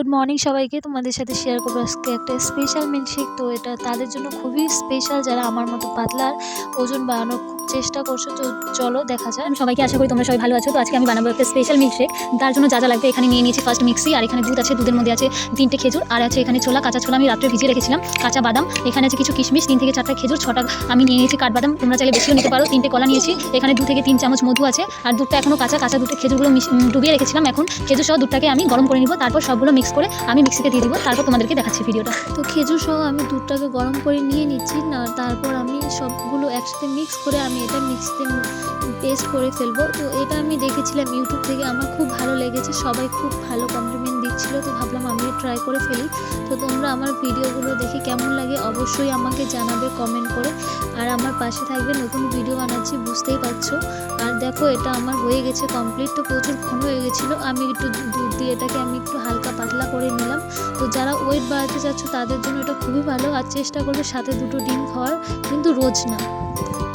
Good morning সবাইকে। তোমাদের সাথে শেয়ার করবো আজকে একটা স্পেশাল মিল্কশেক। তো এটা তাদের জন্য খুবই স্পেশাল যারা আমার মতো পাতলা আর ওজন বাড়ানোর খুব চেষ্টা করছো। তো চলো দেখা যায়। আমি সবাইকে আশা করি তোমরা সবাই ভালো আছো। তো আজকে আমি বানাবো একটা স্পেশাল মিল্কশেক। তার জন্য যা যা লাগবে এখানে নিয়ে নিয়েছি ফার্স্ট মিক্সি, আর এখানে দুধ আছে, দুধের মধ্যে আছে 3টে খেজুর, আর আছে এখানে ছোলা, কাঁচা ছোলা আমি রাত্রে ভিজিয়ে রেখেছিলাম, কাঁচা বাদাম, এখানে আছে কিছু কিশমিশ, 3 থেকে 4টা খেজুর, 6টা আমি নিয়ে নিয়েছি কাঠবাদাম, তোমরা চাইলে বেশিও নিতে পারো, 3টে কলা নিয়েছি, এখানে 2 থেকে 3 চামচ মধু আছে, আর দুধটা এখনো কাঁচা দুধে খেজুরগুলো ডুবিয়ে রেখেছিলাম। এখন খেজুর সহ দুধটাকে আমি গরম করে নিব, তারপর সবগুলো মিক্স করে আমি মিক্সিতে দিয়ে দিব, তারপর তোমাদেরকে দেখাচ্ছি ভিডিওটা। তো খেজুর সহ আমি দুধটাকে গরম করে নিয়ে নিচ্ছি না, তারপর আমি সবগুলো একসাথে মিক্স করে আমি এটা মিক্সিতে পেস্ট করে ফেলবো। তো এটা আমি দেখেছিলাম ইউটিউব থেকে, আমার খুব ভালো লেগেছে, সবাই খুব ভালো কমপ্লিমেন্ট দিচ্ছিল, তো ভাবলাম আমিও ট্রাই করে ফেলি। তো তোমরা আমার ভিডিওগুলো দেখে কেমন লাগে অবশ্যই আমাকে জানাবে কমেন্ট করে, আর আমার পাশে থাকবে, নতুন ভিডিও বানাচ্ছি বুঝতেই পারছো। আর দেখো এটা আমার হয়ে গেছে কমপ্লিট। তো প্রচুর ঘন হয়ে গেছিলো, আমি একটু দুধ দিয়ে এটাকে আমি একটু হালকা পাতলা করে নিলাম। তো যারা ওয়েট বাড়াতে চাচ্ছ তাদের জন্য এটা খুবই ভালো, আর চেষ্টা করবে সাথে 2টো ডিম খাওয়ার, কিন্তু রোজ না।